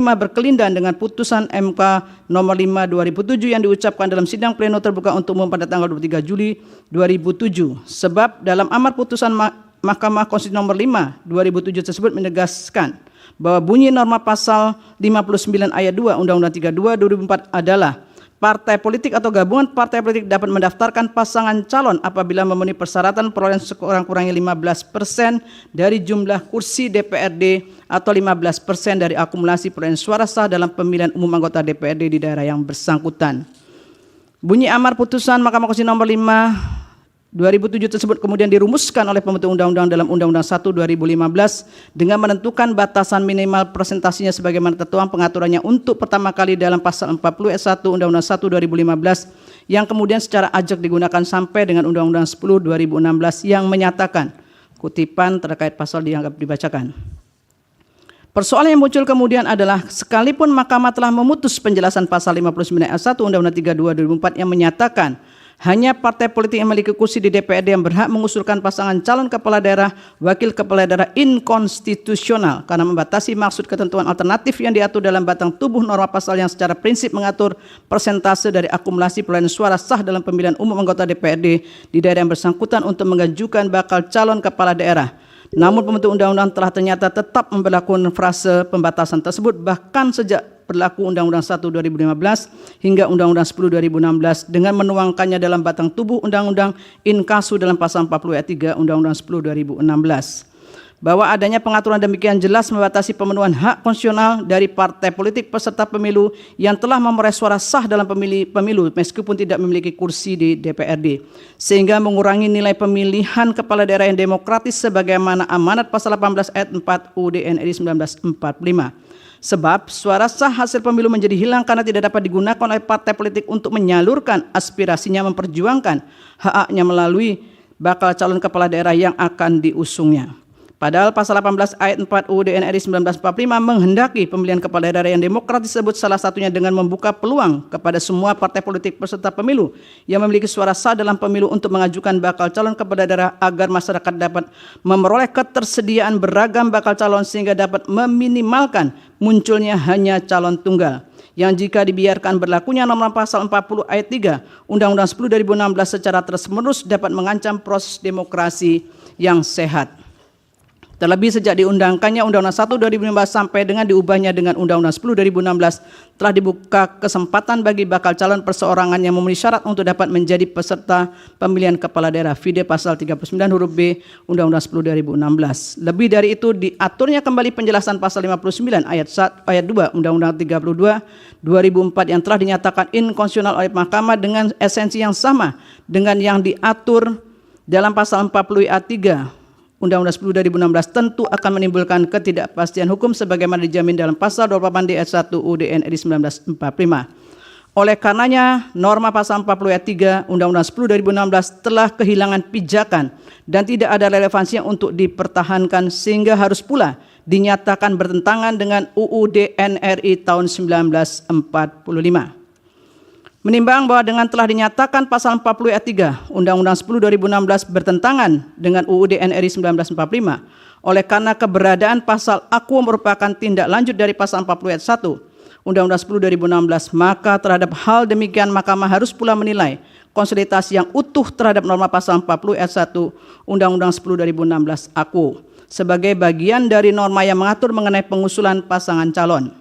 berkelindahan dengan putusan MK nomor 5 2007 yang diucapkan dalam sidang pleno terbuka untuk umum pada tanggal 23 Juli 2007. Sebab dalam amar putusan Mahkamah Konstitusi nomor 5 2007 tersebut menegaskan bahwa bunyi norma pasal 59 ayat 2 Undang-Undang 32 2004 adalah partai politik atau gabungan partai politik dapat mendaftarkan pasangan calon apabila memenuhi persyaratan perolehan sekurang-kurangnya 15% dari jumlah kursi DPRD atau 15% dari akumulasi perolehan suara sah dalam pemilihan umum anggota DPRD di daerah yang bersangkutan. Bunyi amar putusan Mahkamah Konstitusi nomor 5 2007 tersebut kemudian dirumuskan oleh pembentuk undang-undang dalam Undang-Undang 1 2015 dengan menentukan batasan minimal presentasinya sebagaimana tertuang pengaturannya untuk pertama kali dalam pasal 40 ayat 1 Undang-Undang 1 2015 yang kemudian secara ajak digunakan sampai dengan Undang-Undang 10 2016 yang menyatakan kutipan terkait pasal dianggap dibacakan. Persoalan yang muncul kemudian adalah sekalipun Mahkamah telah memutus penjelasan pasal 59 ayat 1 Undang-Undang 32 2004 yang menyatakan hanya partai politik yang memiliki kursi di DPRD yang berhak mengusulkan pasangan calon kepala daerah, wakil kepala daerah inkonstitusional karena membatasi maksud ketentuan alternatif yang diatur dalam batang tubuh norma pasal yang secara prinsip mengatur persentase dari akumulasi perolehan suara sah dalam pemilihan umum anggota DPRD di daerah yang bersangkutan untuk mengajukan bakal calon kepala daerah. Namun pembentuk undang-undang telah ternyata tetap memberlakukan frase pembatasan tersebut bahkan sejak berlaku Undang-Undang 1 2015 hingga Undang-Undang 10 2016 dengan menuangkannya dalam batang tubuh Undang-Undang Inkasu dalam pasal 40 ayat 3 Undang-Undang 10 2016. Bahwa adanya pengaturan demikian jelas membatasi pemenuhan hak konstitusional dari partai politik peserta pemilu yang telah memperoleh suara sah dalam pemilu meskipun tidak memiliki kursi di DPRD, sehingga mengurangi nilai pemilihan kepala daerah yang demokratis sebagaimana amanat pasal 18 ayat 4 UUD NRI 1945. Sebab suara sah hasil pemilu menjadi hilang karena tidak dapat digunakan oleh partai politik untuk menyalurkan aspirasinya memperjuangkan hak-haknya melalui bakal calon kepala daerah yang akan diusungnya. Padahal pasal 18 ayat 4 UUD NRI 1945 menghendaki pemilihan kepala daerah yang demokratis tersebut salah satunya dengan membuka peluang kepada semua partai politik peserta pemilu yang memiliki suara sah dalam pemilu untuk mengajukan bakal calon kepala daerah agar masyarakat dapat memperoleh ketersediaan beragam bakal calon sehingga dapat meminimalkan munculnya hanya calon tunggal yang jika dibiarkan berlakunya norma pasal 40 ayat 3 Undang-Undang 10 2016 secara terus-menerus dapat mengancam proses demokrasi yang sehat. Terlebih sejak diundangkannya Undang-Undang 1 2015 sampai dengan diubahnya dengan Undang-Undang 10 2016 telah dibuka kesempatan bagi bakal calon perseorangan yang memenuhi syarat untuk dapat menjadi peserta pemilihan kepala daerah vide pasal 39 huruf B Undang-Undang 10 2016. Lebih dari itu diaturnya kembali penjelasan pasal 59 ayat 2 Undang-Undang 32 2004 yang telah dinyatakan inkonstitusional oleh Mahkamah dengan esensi yang sama dengan yang diatur dalam pasal 40 ayat 3 Undang-Undang 10 2016 tentu akan menimbulkan ketidakpastian hukum sebagaimana dijamin dalam pasal 28 ayat 1 UUD NRI 1945. Oleh karenanya, norma pasal 40 ayat 3 Undang-Undang 10 2016 telah kehilangan pijakan dan tidak ada relevansinya untuk dipertahankan sehingga harus pula dinyatakan bertentangan dengan UUD NRI tahun 1945. Menimbang bahwa dengan telah dinyatakan pasal 40 ayat 3 Undang-Undang 10 2016 bertentangan dengan UUD NRI 1945, oleh karena keberadaan pasal aku merupakan tindak lanjut dari pasal 40 ayat 1 Undang-Undang 10 2016, maka terhadap hal demikian Mahkamah harus pula menilai konsolidasi yang utuh terhadap norma pasal 40 ayat 1 Undang-Undang 10 2016 aku sebagai bagian dari norma yang mengatur mengenai pengusulan pasangan calon.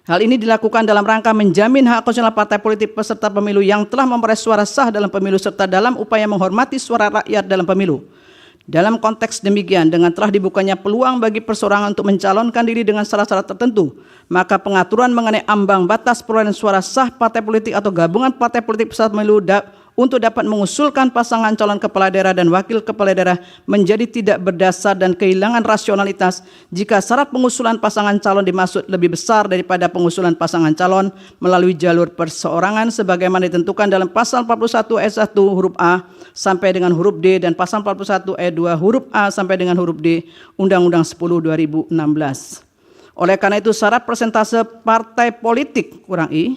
Hal ini dilakukan dalam rangka menjamin hak konstitusional partai politik peserta pemilu yang telah memperoleh suara sah dalam pemilu serta dalam upaya menghormati suara rakyat dalam pemilu. Dalam konteks demikian, dengan telah dibukanya peluang bagi perseorangan untuk mencalonkan diri dengan syarat-syarat tertentu, maka pengaturan mengenai ambang batas perolehan suara sah partai politik atau gabungan partai politik peserta pemilu untuk dapat mengusulkan pasangan calon kepala daerah dan wakil kepala daerah menjadi tidak berdasar dan kehilangan rasionalitas jika syarat pengusulan pasangan calon dimaksud lebih besar daripada pengusulan pasangan calon melalui jalur perseorangan sebagaimana ditentukan dalam pasal 41 ayat 1 huruf A sampai dengan huruf D dan pasal 41 ayat 2 huruf A sampai dengan huruf D Undang-Undang 10 2016. Oleh karena itu syarat persentase partai politik kurang I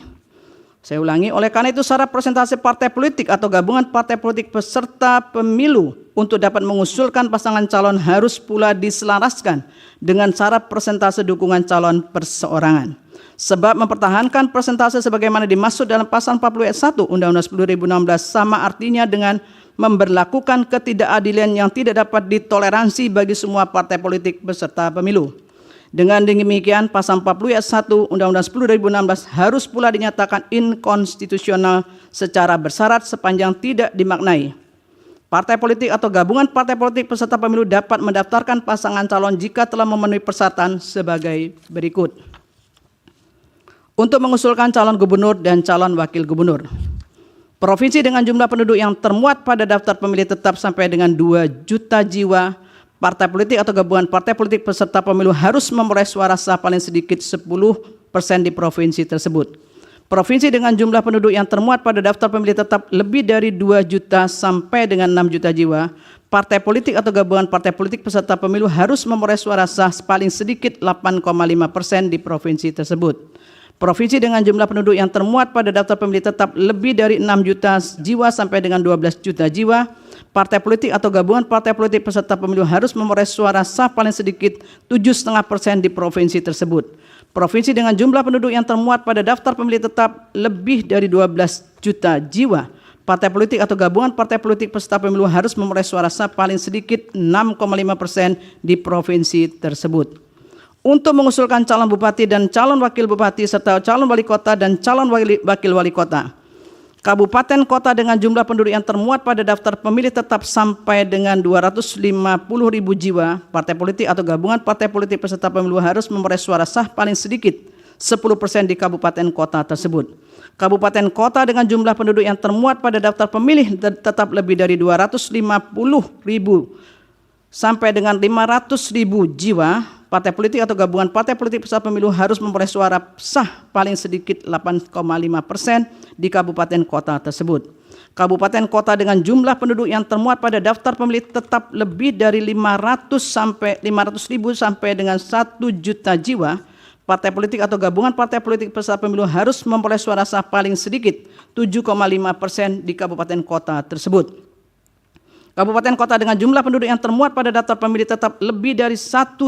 Saya ulangi, oleh karena itu syarat presentasi partai politik atau gabungan partai politik peserta pemilu untuk dapat mengusulkan pasangan calon harus pula diselaraskan dengan syarat persentase dukungan calon perseorangan. Sebab mempertahankan persentase sebagaimana dimaksud dalam pasal 40 ayat 1 Undang-Undang 10.016 sama artinya dengan memberlakukan ketidakadilan yang tidak dapat ditoleransi bagi semua partai politik peserta pemilu. Dengan demikian, pasal 40 ayat 1 Undang-Undang 10.016 harus pula dinyatakan inkonstitusional secara bersyarat sepanjang tidak dimaknai. Partai politik atau gabungan partai politik peserta pemilu dapat mendaftarkan pasangan calon jika telah memenuhi persyaratan sebagai berikut. Untuk mengusulkan calon gubernur dan calon wakil gubernur. Provinsi dengan jumlah penduduk yang termuat pada daftar pemilih tetap sampai dengan 2 juta jiwa, partai politik atau gabungan partai politik peserta pemilu harus memperoleh suara sah paling sedikit 10% di provinsi tersebut. Provinsi dengan jumlah penduduk yang termuat pada daftar pemilih tetap lebih dari 2 juta sampai dengan 6 juta jiwa, partai politik atau gabungan partai politik peserta pemilu harus memperoleh suara sah paling sedikit 8,5% di provinsi tersebut. Provinsi dengan jumlah penduduk yang termuat pada daftar pemilih tetap lebih dari 6 juta jiwa sampai dengan 12 juta jiwa, partai politik atau gabungan partai politik peserta pemilu harus memperoleh suara sah paling sedikit 7,5% di provinsi tersebut. Provinsi dengan jumlah penduduk yang termuat pada daftar pemilih tetap lebih dari 12 juta jiwa, partai politik atau gabungan partai politik peserta pemilu harus memperoleh suara sah paling sedikit 6,5% di provinsi tersebut. Untuk mengusulkan calon bupati dan calon wakil bupati serta calon wali kota dan calon wakil wali kota, kabupaten kota dengan jumlah penduduk yang termuat pada daftar pemilih tetap sampai dengan 250.000 jiwa, partai politik atau gabungan partai politik peserta pemilu harus memperoleh suara sah paling sedikit 10% di kabupaten kota tersebut. Kabupaten kota dengan jumlah penduduk yang termuat pada daftar pemilih tetap lebih dari 250.000 sampai dengan 500.000 jiwa, partai politik atau gabungan partai politik peserta pemilu harus memperoleh suara sah paling sedikit 8,5% di kabupaten kota tersebut. Kabupaten kota dengan jumlah penduduk yang termuat pada daftar pemilih tetap lebih dari 500.000 sampai dengan 1 juta jiwa, partai politik atau gabungan partai politik peserta pemilu harus memperoleh suara sah paling sedikit 7,5% di kabupaten kota tersebut. Kabupaten kota dengan jumlah penduduk yang termuat pada daftar pemilih tetap lebih dari 1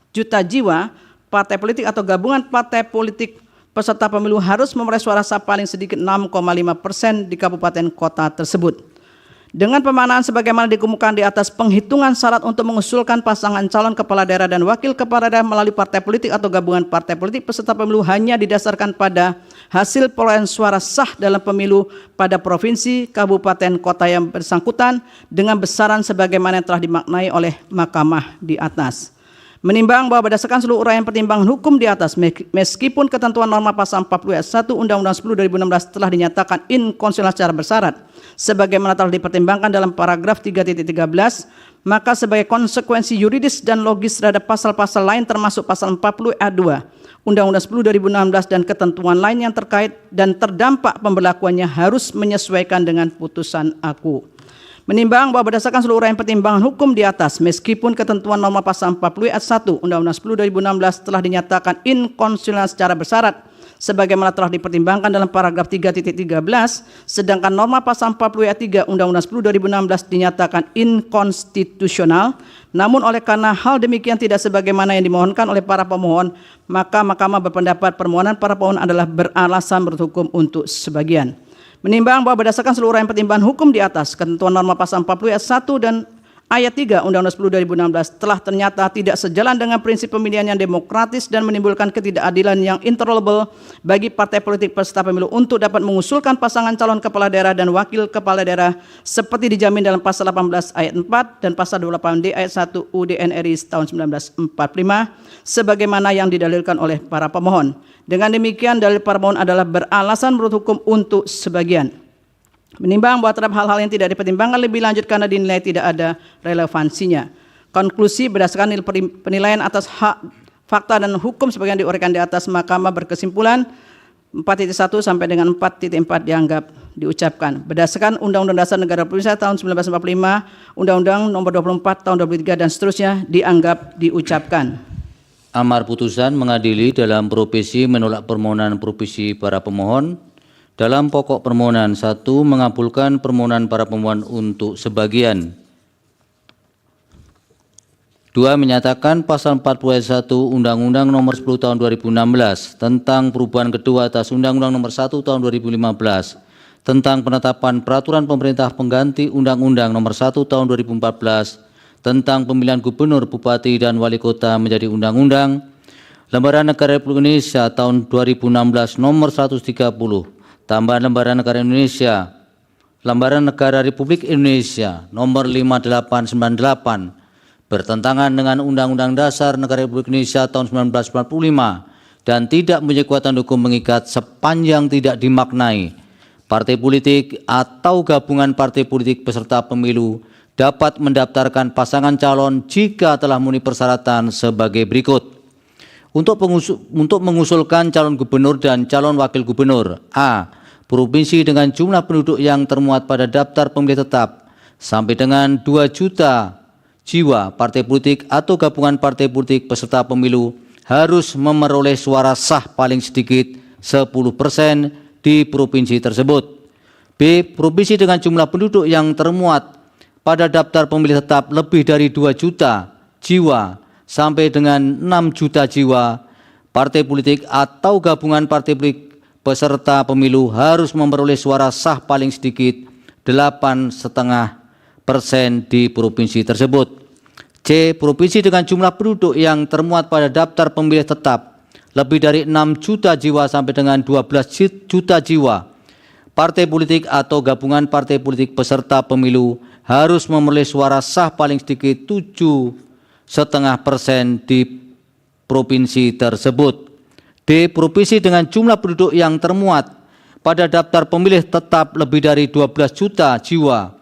juta jiwa, partai politik atau gabungan partai politik peserta pemilu harus memperoleh suara sah paling sedikit 6,5% di kabupaten kota tersebut. Dengan pemanaan sebagaimana dikemukakan di atas, penghitungan syarat untuk mengusulkan pasangan calon kepala daerah dan wakil kepala daerah melalui partai politik atau gabungan partai politik peserta pemilu hanya didasarkan pada hasil perolehan suara sah dalam pemilu pada provinsi, kabupaten, kota yang bersangkutan dengan besaran sebagaimana yang telah dimaknai oleh Mahkamah di atas. Menimbang bahwa berdasarkan seluruh uraian pertimbangan hukum di atas, meskipun ketentuan norma pasal 40 ayat 1 Undang-Undang 10/2016 telah dinyatakan inkonstitusional secara bersyarat, sebagaimana telah dipertimbangkan dalam paragraf 3.13, maka sebagai konsekuensi yuridis dan logis terhadap pasal-pasal lain termasuk pasal 40 ayat 2 Undang-Undang 10/2016 dan ketentuan lain yang terkait dan terdampak pemberlakuannya harus menyesuaikan dengan putusan aku. Menimbang bahwa berdasarkan seluruh uraian pertimbangan hukum di atas, meskipun ketentuan norma pasal 40 ayat 1 Undang-Undang 10/2016 telah dinyatakan inkonstitusional secara bersyarat, sebagaimana telah dipertimbangkan dalam paragraf 3.13, sedangkan norma pasal 40 ayat 3 Undang-Undang 10/2016 dinyatakan inkonstitusional, namun oleh karena hal demikian tidak sebagaimana yang dimohonkan oleh para pemohon, maka Mahkamah berpendapat permohonan para pemohon adalah beralasan menurut hukum untuk sebagian. Menimbang bahwa berdasarkan seluruh uraian pertimbangan hukum di atas, ketentuan norma pasal 40 ayat 1 dan ayat 3 Undang-Undang 10/2016 telah ternyata tidak sejalan dengan prinsip pemilihan yang demokratis dan menimbulkan ketidakadilan yang intolerable bagi partai politik peserta pemilu untuk dapat mengusulkan pasangan calon kepala daerah dan wakil kepala daerah seperti dijamin dalam pasal 18 ayat 4 dan pasal 28D ayat 1 UUD NRI tahun 1945 sebagaimana yang didalilkan oleh para pemohon. Dengan demikian, dalil para pemohon adalah beralasan menurut hukum untuk sebagian. Menimbang bahwa terhadap hal-hal yang tidak dipertimbangkan lebih lanjut karena dinilai tidak ada relevansinya. Konklusi berdasarkan penilaian atas hak, fakta dan hukum sebagaimana diuraikan di atas, Mahkamah berkesimpulan 4.1 sampai dengan 4.4 dianggap diucapkan. Berdasarkan Undang-Undang Dasar Negara Republik Indonesia tahun 1945, Undang-Undang Nomor 24 tahun 2003 dan seterusnya dianggap diucapkan. Amar putusan mengadili dalam provisi menolak permohonan provisi para pemohon Dalam pokok permohonan, 1. Mengabulkan permohonan para pemohon untuk sebagian. 2. Menyatakan pasal 40 ayat 1 Undang-Undang Nomor 10 Tahun 2016 tentang perubahan kedua atas Undang-Undang Nomor 1 Tahun 2015 tentang penetapan peraturan pemerintah pengganti Undang-Undang Nomor 1 Tahun 2014 tentang pemilihan gubernur, bupati, dan wali kota menjadi undang-undang. Lembaran Negara Republik Indonesia tahun 2016 Nomor 130, tambahan Lembaran Negara Indonesia, Lembaran Negara Republik Indonesia Nomor 5898, bertentangan dengan Undang-Undang Dasar Negara Republik Indonesia tahun 1945 dan tidak mempunyai kekuatan hukum mengikat sepanjang tidak dimaknai. Partai politik atau gabungan partai politik peserta pemilu dapat mendaftarkan pasangan calon jika telah memenuhi persyaratan sebagai berikut. Untuk mengusulkan calon gubernur dan calon wakil gubernur: A. Provinsi dengan jumlah penduduk yang termuat pada daftar pemilih tetap sampai dengan 2 juta jiwa. Partai politik atau gabungan partai politik peserta pemilu harus memperoleh suara sah paling sedikit 10% di provinsi tersebut. B. Provinsi dengan jumlah penduduk yang termuat pada daftar pemilih tetap lebih dari 2 juta jiwa sampai dengan 6 juta jiwa. Partai politik atau gabungan partai politik peserta pemilu harus memperoleh suara sah paling sedikit 8,5% di provinsi tersebut. C. Provinsi dengan jumlah penduduk yang termuat pada daftar pemilih tetap lebih dari 6 juta jiwa sampai dengan 12 juta jiwa. Partai politik atau gabungan partai politik peserta pemilu harus memperoleh suara sah paling sedikit 7,5% di provinsi tersebut. D. Provinsi dengan jumlah penduduk yang termuat pada daftar pemilih tetap lebih dari 12 juta jiwa.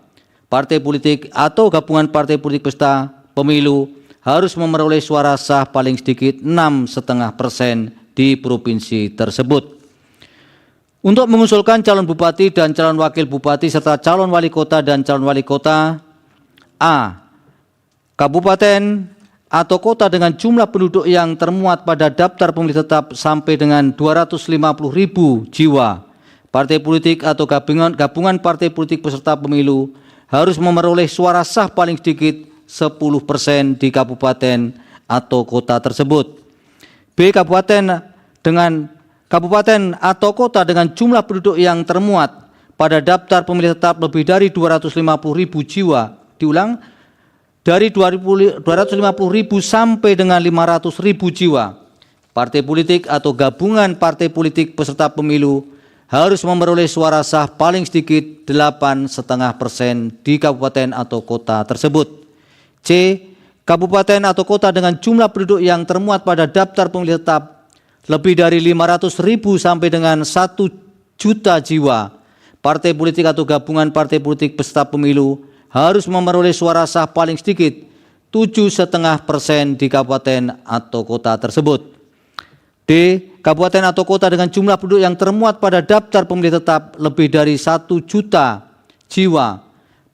Partai politik atau gabungan partai politik peserta pemilu harus memperoleh suara sah paling sedikit 6,5% di provinsi tersebut. Untuk mengusulkan calon bupati dan calon wakil bupati serta calon wali kota dan calon wali kota: A. Kabupaten atau kota dengan jumlah penduduk yang termuat pada daftar pemilih tetap sampai dengan 250.000 jiwa. Partai politik atau gabungan partai politik peserta pemilu harus memperoleh suara sah paling sedikit 10% di kabupaten atau kota tersebut. B. Kabupaten atau kota dengan jumlah penduduk yang termuat pada daftar pemilih tetap lebih dari 250.000 jiwa. Diulang, dari 250.000 sampai dengan 500.000 jiwa. Partai politik atau gabungan partai politik peserta pemilu harus memperoleh suara sah paling sedikit 8,5% di kabupaten atau kota tersebut. C. Kabupaten atau kota dengan jumlah penduduk yang termuat pada daftar pemilih tetap lebih dari 500.000 sampai dengan 1 juta jiwa. Partai politik atau gabungan partai politik peserta pemilu harus memperoleh suara sah paling sedikit 7,5% di kabupaten atau kota tersebut. D. Kabupaten atau kota dengan jumlah penduduk yang termuat pada daftar pemilih tetap lebih dari 1 juta jiwa.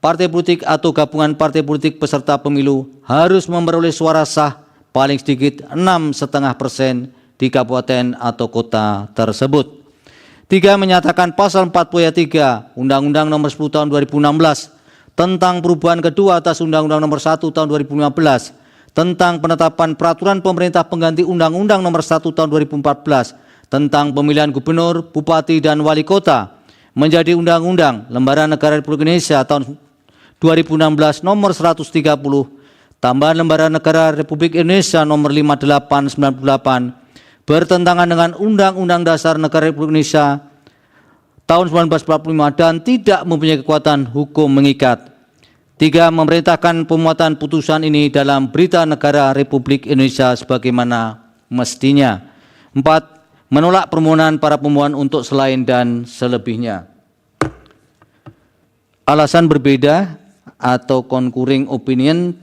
Partai politik atau gabungan partai politik peserta pemilu harus memperoleh suara sah paling sedikit 6,5% di kabupaten atau kota tersebut. 3. Menyatakan pasal 40 ayat 3 Undang-Undang Nomor 10 Tahun 2016 tentang perubahan kedua atas Undang-Undang Nomor 1 Tahun 2015 tentang penetapan peraturan pemerintah pengganti Undang-Undang Nomor 1 Tahun 2014 tentang pemilihan gubernur, bupati, dan wali kota menjadi Undang-Undang Lembaran Negara Republik Indonesia tahun 2016 Nomor 130, tambahan Lembaran Negara Republik Indonesia Nomor 5898, bertentangan dengan Undang-Undang Dasar Negara Republik Indonesia tahun 1945 dan tidak mempunyai kekuatan hukum mengikat. 3. Memerintahkan pemuatan putusan ini dalam Berita Negara Republik Indonesia sebagaimana mestinya. 4. Menolak permohonan para pemohon untuk selain dan selebihnya. Alasan berbeda atau concurring opinion